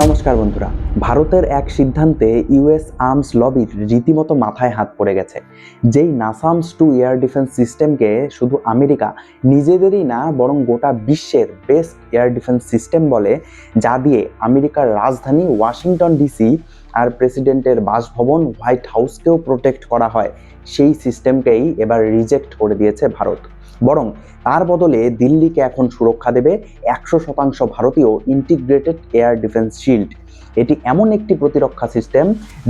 নমস্কার বন্ধুরা। ভারতের এক সিদ্ধান্তে ইউএস আর্মস লবির রীতিমতো মাথায় হাত পড়ে গেছে। যেই নাসামস-2 এয়ার ডিফেন্স সিস্টেমকে শুধু আমেরিকা নিজেদেরই না বরং গোটা বিশ্বের বেস্ট এয়ার ডিফেন্স সিস্টেম বলে, যা দিয়ে আমেরিকার রাজধানী ওয়াশিংটন ডিসি আর প্রেসিডেন্টের বাসভবন হোয়াইট হাউসকেও প্রোটেক্ট করা হয়, সেই সিস্টেমকেই এবার রিজেক্ট করে দিয়েছে ভারত। বরং তার বদলে দিল্লিকে এখন সুরক্ষা দেবে 100% ভারতীয় ইন্টিগ্রেটেড এয়ার ডিফেন্স শিল্ড। এটি এমন একটি প্রতিরক্ষা সিস্টেম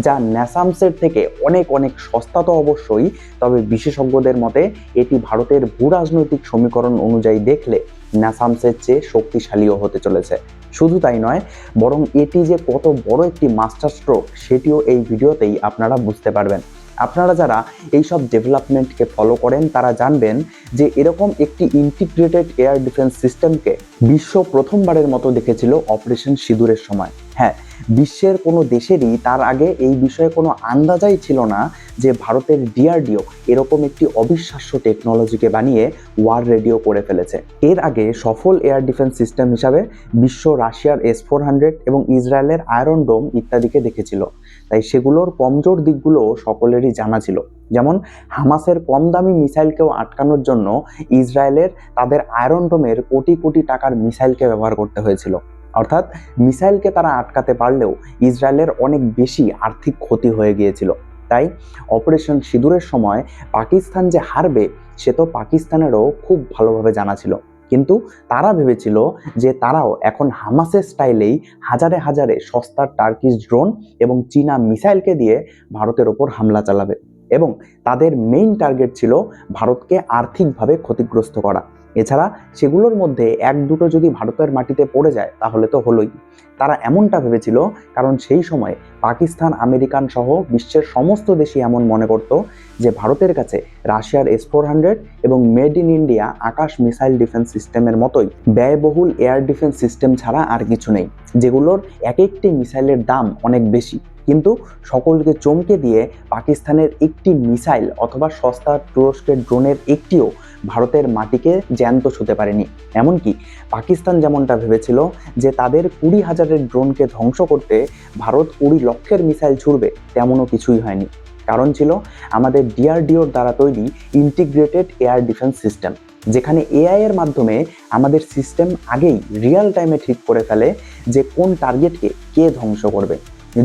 যা ন্যাসামসের থেকে অনেক অনেক সস্তা তো অবশ্যই, তবে বিশেষজ্ঞদের মতে এটি ভারতের ভূ রাজনৈতিক সমীকরণ অনুযায়ী দেখলে ন্যাসামসের চেয়ে শক্তিশালীও হতে চলেছে। শুধু তাই নয়, বরং এটি যে কত বড় একটি মাস্টার স্ট্রোক সেটিও এই ভিডিওতেই আপনারা বুঝতে পারবেন। আপনারা যারা এইসব ডেভেলপমেন্টকে ফলো করেন তারা জানবেন যে এরকম একটি ইন্টিগ্রেটেড এয়ার ডিফেন্স সিস্টেমকে বিশ্ব প্রথমবারের মতো দেখেছিল অপারেশন সিঁদুরের সময়। হ্যাঁ, বিশ্বের কোনো দেশেরই তার আগে এই বিষয়ে কোনো আন্দাজাই ছিল না যে ভারতের ডিআরডিও এরকম একটি অবিশ্বাস্য টেকনোলজিকে বানিয়ে ওয়ার রেডিও করে ফেলেছে। এর আগে সফল এয়ার ডিফেন্স সিস্টেম হিসাবে বিশ্ব রাশিয়ার S-400 এবং ইসরায়েলের আয়রন ডোম ইত্যাদিকে দেখেছিল, তাই সেগুলোর কমজোর দিকগুলো সকলেরই জানা ছিল। যেমন হামাসের কম দামি মিসাইলকেও আটকানোর জন্য ইসরায়েলের তাদের আয়রন ডোমের কোটি কোটি টাকার মিসাইলকে ব্যবহার করতে হয়েছিল। অর্থাৎ মিসাইলকে তারা আটকাতে পারলেও ইসরায়েলের অনেক বেশি আর্থিক ক্ষতি হয়ে গিয়েছিল। তাই অপারেশন সিঁদুরের সময় পাকিস্তান যে হারবে সে তো পাকিস্তানেরও খুব ভালোভাবে জানা ছিল, কিন্তু তারা ভেবেছিল যে তারাও এখন হামাসের স্টাইলেই হাজারে হাজারে সস্তার টার্কিশ ড্রোন এবং চীনা মিসাইলকে দিয়ে ভারতের ওপর হামলা চালাবে, এবং তাদের মেইন টার্গেট ছিল ভারতকে আর্থিকভাবে ক্ষতিগ্রস্ত করা। এছাড়া সেগুলোর মধ্যে এক দুটো যদি ভারতের মাটিতে পড়ে যায় তাহলে তো হলোই। তারা এমনটা ভেবেছিল কারণ সেই সময় পাকিস্তান, আমেরিকান সহ বিশ্বের সমস্ত দেশই এমন মনে করত যে ভারতের কাছে রাশিয়ার S-400 এবং made in India Akash missile defence সিস্টেমের মতোই ব্যয়বহুল এয়ার ডিফেন্স সিস্টেম ছাড়া আর কিছু নেই, যেগুলোর এক একটি মিসাইলের দাম অনেক বেশি। কিন্তু সকলকে চমকে দিয়ে পাকিস্তানের একটি মিসাইল অথবা সস্তা তুরস্কের ড্রোনের একটিও ভারতের মাটিকে জ্যান্ত ছুঁতে পারেনি। এমনকি পাকিস্তান যেমনটা ভেবেছিল যে তাদের 20,000-এর ড্রোনকে ধ্বংস করতে ভারত 20 লক্ষের মিসাইল ছুড়বে, তেমনও কিছুই হয়নি। কারণ ছিল আমাদের ডিআরডিওর দ্বারা তৈরি ইন্টিগ্রেটেড এয়ার ডিফেন্স সিস্টেম, যেখানে এআই এর মাধ্যমে আমাদের সিস্টেম আগেই রিয়েল টাইমে ঠিক করে ফেলে যে কোন টার্গেটকে কে ধ্বংস করবে।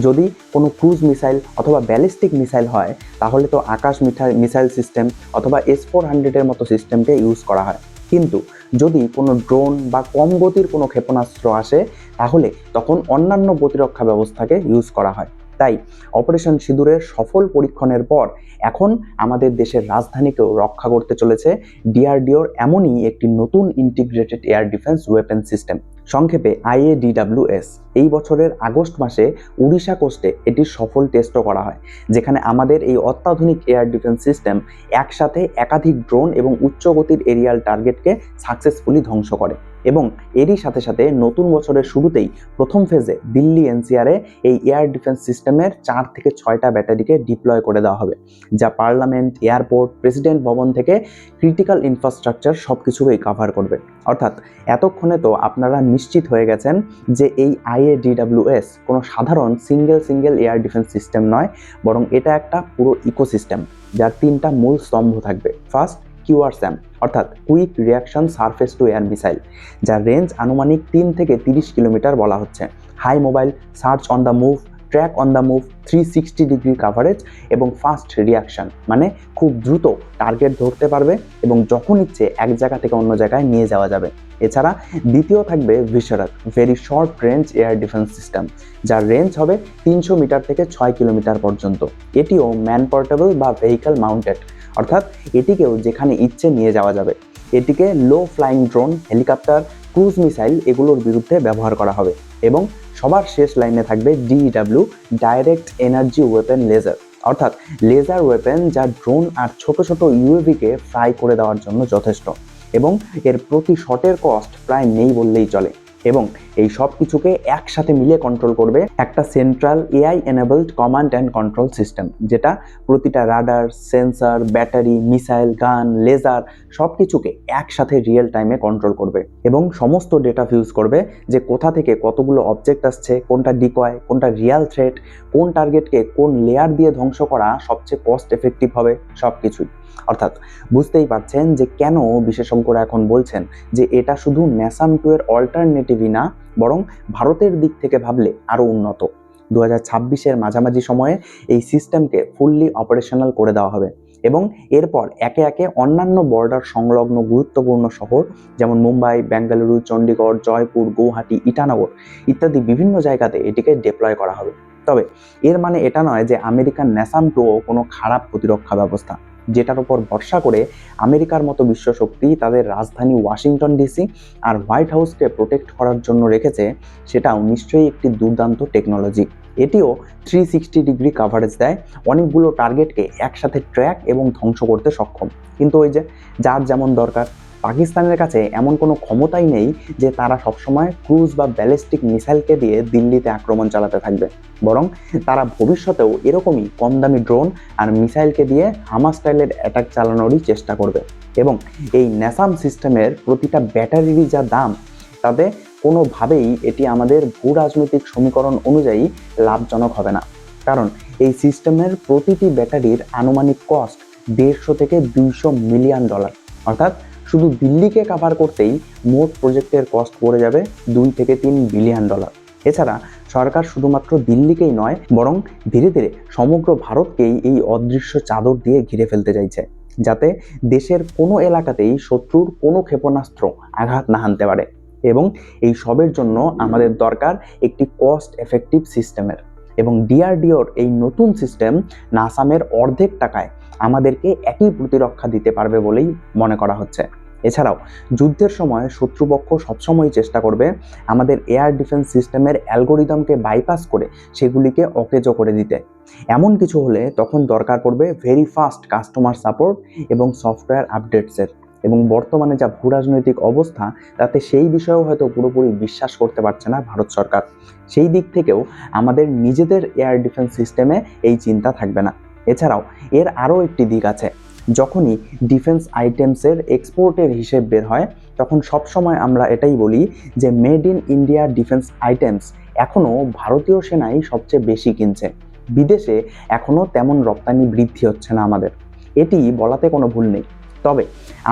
যদি কোনো ক্রুজ মিসাইল অথবা ব্যালিস্টিক মিসাইল হয় তাহলে তো আকাশ মিসাইল সিস্টেম অথবা S-400-এর মতো সিস্টেমকে ইউজ করা হয়, কিন্তু যদি কোনো ড্রোন বা কম গতির কোনো ক্ষেপণাস্ত্র আসে তাহলে তখন অন্যান্য প্রতিরক্ষা ব্যবস্থাকে ইউজ করা হয়। তাই অপারেশন সিঁদুরের সফল পরীক্ষণের পর এখন আমাদের দেশের রাজধানীকেও রক্ষা করতে চলেছে ডিআরডিওর এমনই একটি নতুন integrated air defence weapon system, সংক্ষেপে IADWS। এই বছরের আগস্ট মাসে উড়িষ্যা কোস্টে এটির সফল টেস্টও করা হয়, যেখানে আমাদের এই অত্যাধুনিক এয়ার ডিফেন্স সিস্টেম একসাথে একাধিক ড্রোন এবং উচ্চ গতির এরিয়াল টার্গেটকে সাকসেসফুলি ধ্বংস করে। এবং এরই সাথে সাথে নতুন বছরের শুরুতেই প্রথম ফেজে দিল্লি NCR-এ এই এয়ার ডিফেন্স সিস্টেমের 4 থেকে 6টা ব্যাটারিকে ডিপ্লয় করে দেওয়া হবে, যা পার্লামেন্ট, এয়ারপোর্ট, প্রেসিডেন্ট ভবন থেকে ক্রিটিক্যাল ইনফ্রাস্ট্রাকচার সব কিছুকেই কাভার করবে। অর্থাৎ এতক্ষণে তো আপনারা নিশ্চিত হয়ে গেছেন যে এই IADWS কোনো সাধারণ সিঙ্গেল এয়ার ডিফেন্স সিস্টেম নয়, বরং এটা একটা পুরো ইকোসিস্টেম যার 3টা মূল স্তম্ভ থাকবে। ফার্স্ট, QRSAM অর্থাৎ quick reaction surface to air missile, যার রেঞ্জ আনুমানিক 3 থেকে 30 কিলোমিটার বলা হচ্ছে। High mobile, search on the move, track on the move, 360 degree coverage এবং ফাস্ট রিয়াকশন, মানে খুব দ্রুত টার্গেট ধরতে পারবে এবং যখন ইচ্ছে এক জায়গা থেকে অন্য জায়গায় নিয়ে যাওয়া যাবে। এছাড়া দ্বিতীয় থাকবে ভিশরাক, very short range air defence system, যার রেঞ্জ হবে 300 মিটার থেকে 6 কিলোমিটার পর্যন্ত। এটিও ম্যান পোর্টেবল বা ভেহিকল মাউন্টেড, অর্থাৎ এটিকেও যেখানে ইচ্ছে নিয়ে যাওয়া যাবে। এটিকে low flying drone, helicopter, cruise missile এগুলোর বিরুদ্ধে ব্যবহার করা হবে। এবং সবার শেষ লাইনে থাকবে DEW, direct energy weapon laser, অর্থাৎ লেজার ওয়েপন যা ড্রোন আর ছোট ছোট UAV-কে ফ্রাই করে দেওয়ার জন্য যথেষ্ট, এবং এর প্রতি শটের কস্ট প্রায় নেই বললেই চলে। এবং এই সব কিছুকে একসাথে মিলে কন্ট্রোল করবে একটা central AI enabled command and control system, যেটা প্রতিটা রাডার, সেন্সর, ব্যাটারি, মিসাইল, গান, লেজার সব কিছুকে একসাথে রিয়েল টাইমে কন্ট্রোল করবে এবং সমস্ত ডেটা ফিউজ করবে যে কোথা থেকে কতগুলো অবজেক্ট আসছে, কোনটা ডিকয়, কোনটা রিয়াল থ্রেট, কোন টার্গেটকে কোন লেয়ার দিয়ে ধ্বংস করা সবচেয়ে কস্ট এফেক্টিভ হবে, সব কিছুই। অর্থাৎ বুঝতেই পারছেন যে কেন বিশেষজ্ঞরা এখন বলছেন যে এটা শুধু NASAM 2 এর অল্টারনেটিভই না, বরং ভারতের দিক থেকে ভাবলে আরও উন্নত। 2026-এর মাঝামাঝি সময়ে এই সিস্টেমকে ফুললি অপারেশনাল করে দেওয়া হবে এবং এরপর একে একে অন্যান্য বর্ডার সংলগ্ন গুরুত্বপূর্ণ শহর যেমন মুম্বাই, বেঙ্গালুরু, চণ্ডীগড়, জয়পুর, গৌহাটি, ইটানগর ইত্যাদি বিভিন্ন জায়গাতে এটিকে ডিপ্লয় করা হবে। তবে এর মানে এটা নয় যে আমেরিকান NASAM 2 কোনো খারাপ প্রতিরক্ষা ব্যবস্থা, যেটার উপর ভরসা করে আমেরিকার মতো বিশ্বশক্তি তাদের রাজধানী ওয়াশিংটন ডিসি আর হোয়াইট হাউসকে প্রোটেক্ট করার জন্য রেখেছে, সেটাও নিশ্চয়ই একটি দুর্দান্ত টেকনোলজি। এটিও 360 ডিগ্রি কাভারেজ দেয়, অনেকগুলো টার্গেটকে একসাথে ট্র্যাক এবং ধ্বংস করতে সক্ষম। কিন্তু ওই যে যার যেমন দরকার, পাকিস্তানের কাছে এমন কোনো ক্ষমতাই নেই যে তারা সবসময় ক্রুজ বা ব্যালিস্টিক মিসাইলকে দিয়ে দিল্লিতে আক্রমণ চালাতে থাকবে, বরং তারা ভবিষ্যতেও এরকমই কম দামি ড্রোন আর মিসাইলকে দিয়ে হামা স্টাইলের অ্যাটাক চালানোরই চেষ্টা করবে। এবং এই NASAM সিস্টেমের প্রতিটা ব্যাটারিরই যা দাম, তাতে কোনোভাবেই এটি আমাদের ভূ রাজনৈতিক সমীকরণ অনুযায়ী লাভজনক হবে না, কারণ এই সিস্টেমের প্রতিটি ব্যাটারির আনুমানিক কস্ট 150 থেকে 200 মিলিয়ন ডলার। অর্থাৎ শুধু দিল্লিকে কাভার করতেই মোট প্রজেক্টের কস্ট পড়ে যাবে 2 থেকে 3 বিলিয়ন ডলার। এছাড়া সরকার শুধুমাত্র দিল্লিকেই নয়, বরং ধীরে ধীরে সমগ্র ভারতকেই এই অদৃশ্য চাদর দিয়ে ঘিরে ফেলতে চাইছে, যাতে দেশের কোনো এলাকাতেই শত্রুর কোনো ক্ষেপণাস্ত্র আঘাত না হানতে পারে। এবং এই সবের জন্য আমাদের দরকার একটি কস্ট এফেক্টিভ সিস্টেমের, এবং DRDOর এই নতুন সিস্টেম নাসামের অর্ধেক টাকায় আমাদেরকে একই প্রতিরক্ষা দিতে পারবে বলেই মনে করা হচ্ছে। এছাড়াও যুদ্ধের সময় শত্রুপক্ষ সবসময় চেষ্টা করবে আমাদের এয়ার ডিফেন্স সিস্টেমের অ্যালগোরিদমকে বাইপাস করে সেগুলিকে অকেজো করে দিতে। এমন কিছু হলে তখন দরকার পড়বে ভেরি ফাস্ট কাস্টমার সাপোর্ট এবং সফটওয়্যার আপডেটসের। এবং বর্তমানে যা ভূরাজনৈতিক অবস্থা, তাতে সেই বিষয়েও হয়তো পুরোপুরি বিশ্বাস করতে পারছে না ভারত সরকার। সেই দিক থেকেও আমাদের নিজেদের এয়ার ডিফেন্স সিস্টেমে এই চিন্তা থাকবে না। এছাড়াও এর আরও একটি দিক আছে, যখনই ডিফেন্স আইটেমসের এক্সপোর্টের হিসেব বের হয়, তখন সবসময় আমরা এটাই বলি যে made in India defence items এখনও ভারতীয় সেনাই সবচেয়ে বেশি কিনছে, বিদেশে এখনও তেমন রপ্তানি বৃদ্ধি হচ্ছে না আমাদের। এটি বলাতে কোনো ভুল নেই। তবে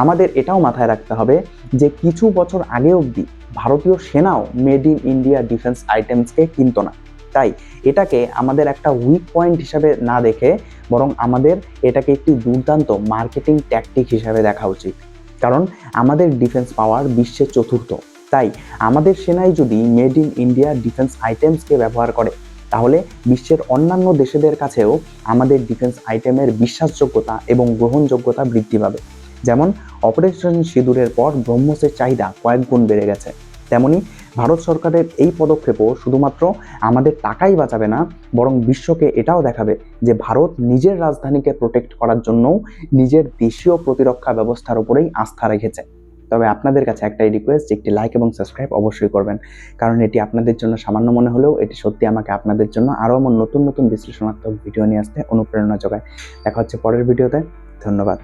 আমাদের এটাও মাথায় রাখতে হবে যে কিছু বছর আগে অবধি ভারতীয় সেনাও মেড ইন ইন্ডিয়া ডিফেন্স আইটেমসকে কিনতো না। তাই এটাকে আমাদের একটা উইক পয়েন্ট হিসাবে না দেখে, বরং আমাদের এটাকে একটি দুর্দান্ত মার্কেটিং ট্যাকটিক হিসাবে দেখা উচিত। কারণ আমাদের ডিফেন্স পাওয়ার বিশ্বের চতুর্থ, তাই আমাদের সেনাই যদি মেড ইন ইন্ডিয়া ডিফেন্স আইটেমসকে ব্যবহার করে, তাহলে বিশ্বের অন্যান্য দেশেদের কাছেও আমাদের ডিফেন্স আইটেমের বিশ্বাসযোগ্যতা এবং গ্রহণযোগ্যতা বৃদ্ধি পাবে। যেমন অপারেশন সিঁদুরের পর ব্রহ্মসের চাহিদা কয়েক গুণ বেড়ে গেছে, তেমনি ভারত সরকারের এই পদক্ষেপও শুধুমাত্র আমাদের টাকাই বাঁচাবে না, বরং বিশ্বকে এটাও দেখাবে যে ভারত নিজের রাজধানীকে প্রোটেক্ট করার জন্যও নিজের দেশীয় প্রতিরক্ষা ব্যবস্থার উপরেই আস্থা রেখেছে। তবে আপনাদের কাছে একটাই রিকোয়েস্ট, একটি লাইক এবং সাবস্ক্রাইব অবশ্যই করবেন, কারণ এটি আপনাদের জন্য সামান্য মনে হলেও এটি সত্যি আমাকে আপনাদের জন্য আরও নতুন নতুন বিশ্লেষণাত্মক ভিডিও নিয়ে আসতে অনুপ্রেরণা যোগায়। দেখা হচ্ছে পরের ভিডিওতে। ধন্যবাদ।